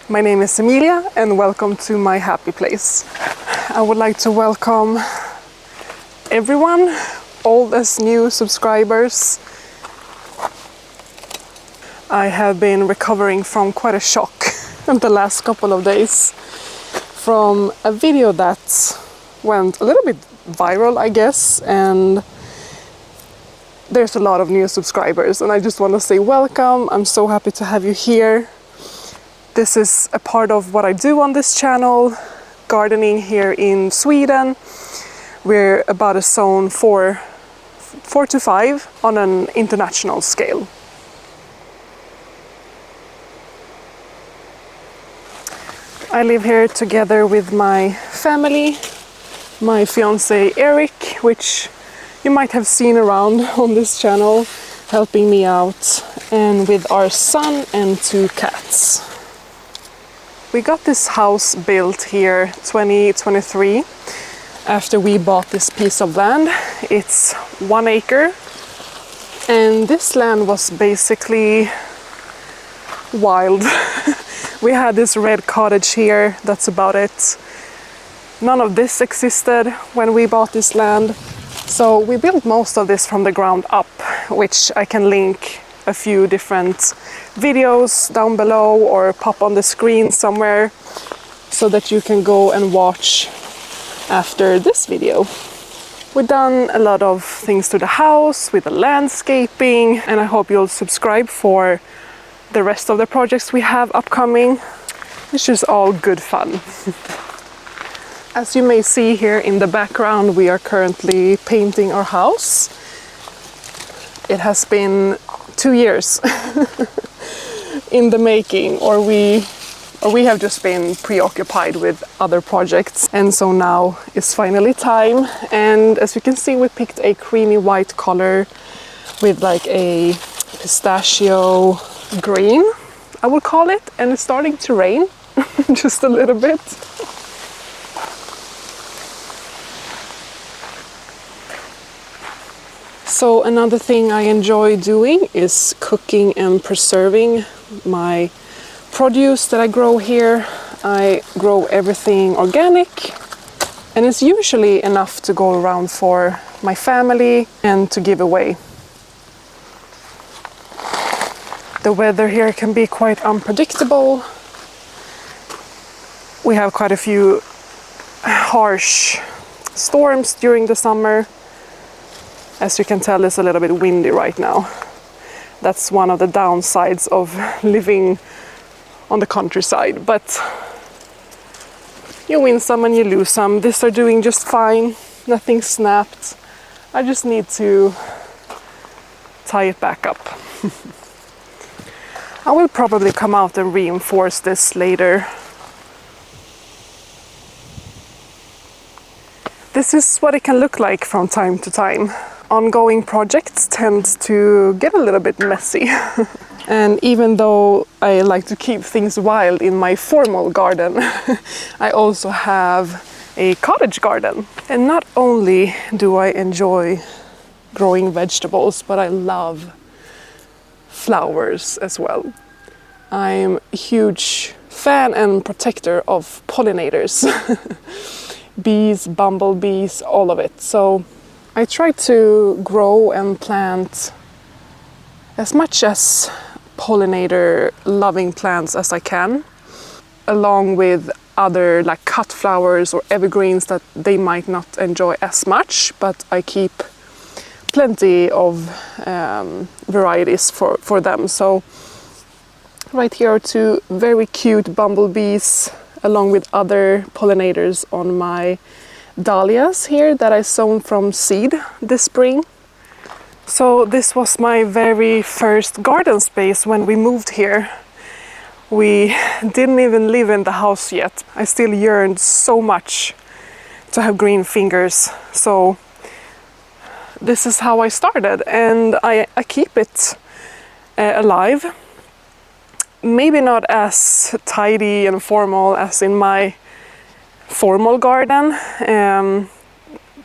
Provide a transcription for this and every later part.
My name is Emilia and welcome to my happy place. I would like to welcome everyone, old as new subscribers. I have been recovering from quite a shock the last couple of days from a video that went a little bit viral, I guess, and there's a lot of new subscribers and I just want to say welcome. I'm so happy to have you here. This is a part of what I do on this channel, gardening here in Sweden. We're about a zone 4 to 5 on an international scale. I live here together with my family, my fiance Eric, which you might have seen around on this channel, helping me out, and with our son and 2 cats. We got this house built here 2023 after we bought this piece of land. It's 1 acre and this land was basically wild. We had this red cottage here, that's about it. None of this existed when we bought this land. So we built most of this from the ground up, which I can link a few different videos down below or pop on the screen somewhere so that you can go and watch after this video. We've done a lot of things to the house with the landscaping, and I hope you'll subscribe for the rest of the projects we have upcoming. It's just all good fun. As you may see here in the background, we are currently painting our house. It has been 2 years in the making, or we have just been preoccupied with other projects, and so now it's finally time. And as you can see, we picked a creamy white color with like a pistachio green, I would call it, and it's starting to rain just a little bit. So another thing I enjoy doing is cooking and preserving my produce that I grow here. I grow everything organic, and it's usually enough to go around for my family and to give away. The weather here can be quite unpredictable. We have quite a few harsh storms during the summer. As you can tell, it's a little bit windy right now. That's one of the downsides of living on the countryside, but you win some and you lose some. These are doing just fine, nothing snapped. I just need to tie it back up. I will probably come out and reinforce this later. This is what it can look like from time to time. Ongoing projects tend to get a little bit messy. And even though I like to keep things wild in my formal garden, I also have a cottage garden. And not only do I enjoy growing vegetables, but I love flowers as well. I'm a huge fan and protector of pollinators. Bees, bumblebees, all of it. So I try to grow and plant as much as pollinator loving plants as I can, along with other like cut flowers or evergreens that they might not enjoy as much, but I keep plenty of varieties for them. So right here are 2 very cute bumblebees along with other pollinators on my dahlias here that I sown from seed this spring. So this was my very first garden space when we moved here. We didn't even live in the house yet. I still yearned so much to have green fingers. So this is how I started, and I keep it alive. Maybe not as tidy and formal as in my formal garden,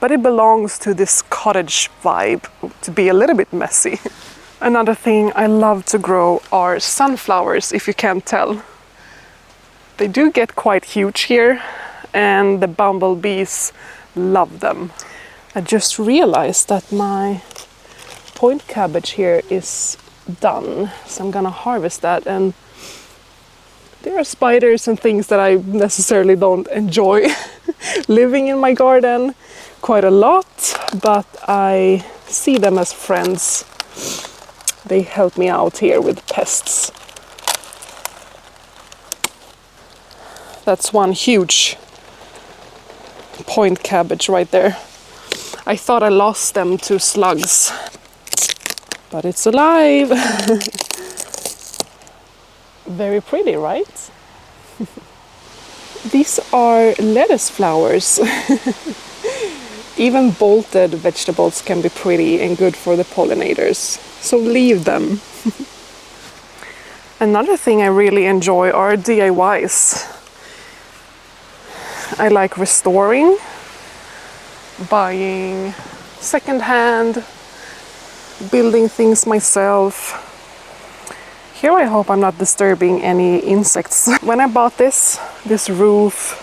but it belongs to this cottage vibe to be a little bit messy. Another thing I love to grow are sunflowers, if you can't tell. They do get quite huge here, and the bumblebees love them. I just realized that my point cabbage here is done, so I'm gonna harvest that, and there are spiders and things that I necessarily don't enjoy living in my garden quite a lot, but I see them as friends. They help me out here with pests. That's one huge point cabbage right there. I thought I lost them to slugs, but it's alive. Very pretty, right? These are lettuce flowers. Even bolted vegetables can be pretty and good for the pollinators, so leave them. Another thing I really enjoy are DIYs. I like restoring, buying secondhand, building things myself. Here I hope I'm not disturbing any insects. When I bought this roof,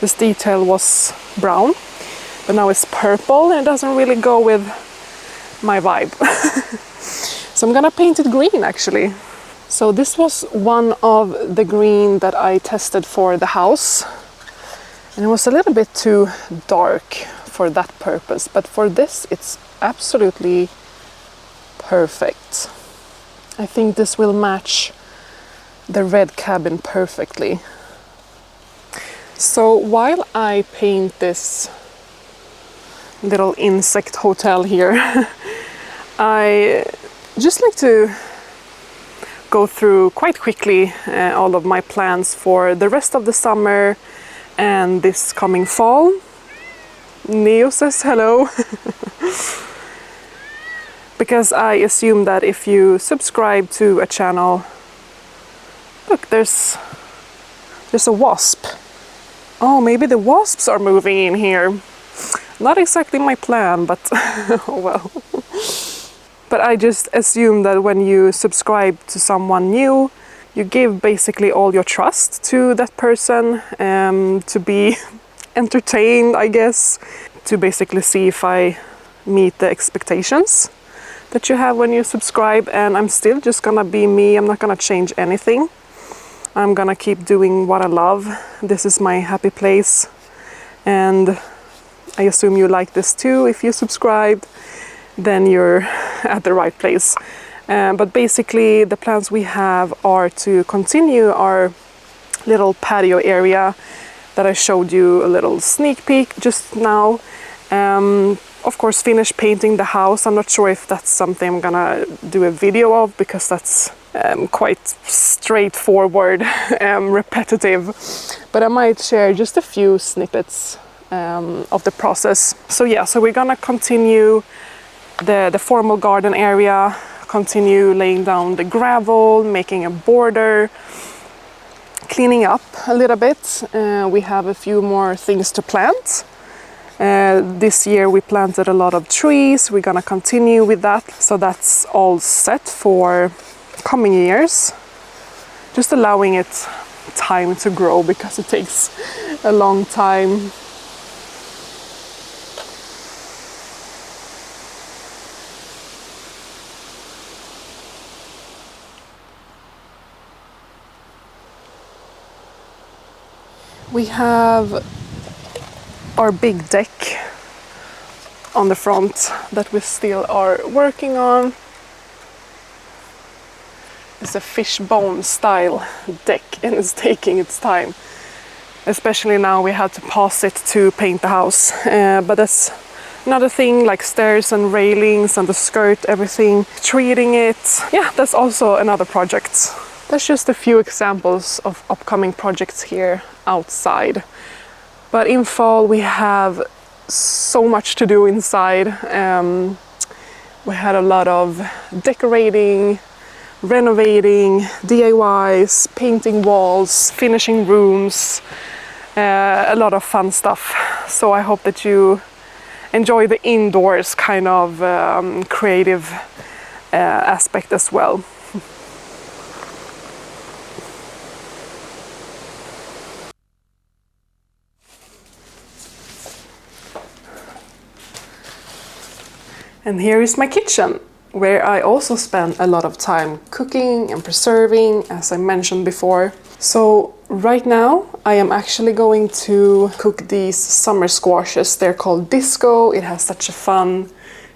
this detail was brown, but now it's purple and it doesn't really go with my vibe. So I'm gonna paint it green actually. So this was one of the green that I tested for the house. And it was a little bit too dark for that purpose, but for this it's absolutely perfect. I think this will match the red cabin perfectly. So while I paint this little insect hotel here, I just like to go through quite quickly all of my plans for the rest of the summer and this coming fall. Neo says hello. Because I assume that if you subscribe to a channel... Look, there's a wasp. Oh, maybe the wasps are moving in here. Not exactly my plan, but oh well. But I just assume that when you subscribe to someone new, you give basically all your trust to that person, to be entertained, I guess, to basically see if I meet the expectations that you have when you subscribe. And I'm still just gonna be me. I'm not gonna change anything. I'm gonna keep doing what I love. This is my happy place, and I assume you like this too. If you subscribed, then you're at the right place. But basically the plans we have are to continue our little patio area that I showed you a little sneak peek just now. Of course, finish painting the house. I'm not sure if that's something I'm gonna do a video of, because that's quite straightforward, repetitive. But I might share just a few snippets of the process. So yeah, so we're gonna continue the formal garden area, continue laying down the gravel, making a border, cleaning up a little bit. We have a few more things to plant. This year we planted a lot of trees. We're gonna continue with that. So that's all set for coming years. Just allowing it time to grow, because it takes a long time. We have our big deck on the front that we still are working on. It's a fishbone style deck, and it's taking its time. Especially now we had to pause it to paint the house. But that's another thing, like stairs and railings and the skirt, everything, treating it. Yeah, that's also another project. That's just a few examples of upcoming projects here outside. But in fall we have so much to do inside. We had a lot of decorating, renovating, DIYs, painting walls, finishing rooms, a lot of fun stuff. So I hope that you enjoy the indoors kind of creative aspect as well. And here is my kitchen, where I also spend a lot of time cooking and preserving, as I mentioned before. So right now I am actually going to cook these summer squashes. They're called disco. It has such a fun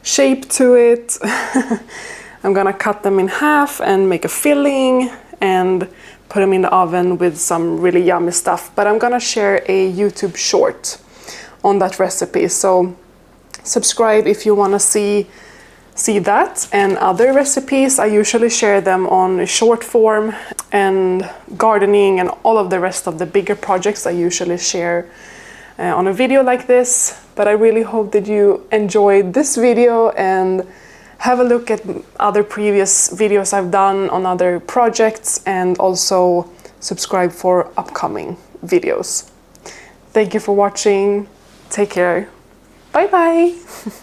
shape to it. I'm gonna cut them in half and make a filling and put them in the oven with some really yummy stuff. But I'm gonna share a YouTube short on that recipe. So subscribe if you wanna see that and other recipes. I usually share them on short form, and gardening and all of the rest of the bigger projects I usually share on a video like this. But I really hope that you enjoyed this video and have a look at other previous videos I've done on other projects, and also subscribe for upcoming videos. Thank you for watching. Take care. Bye bye.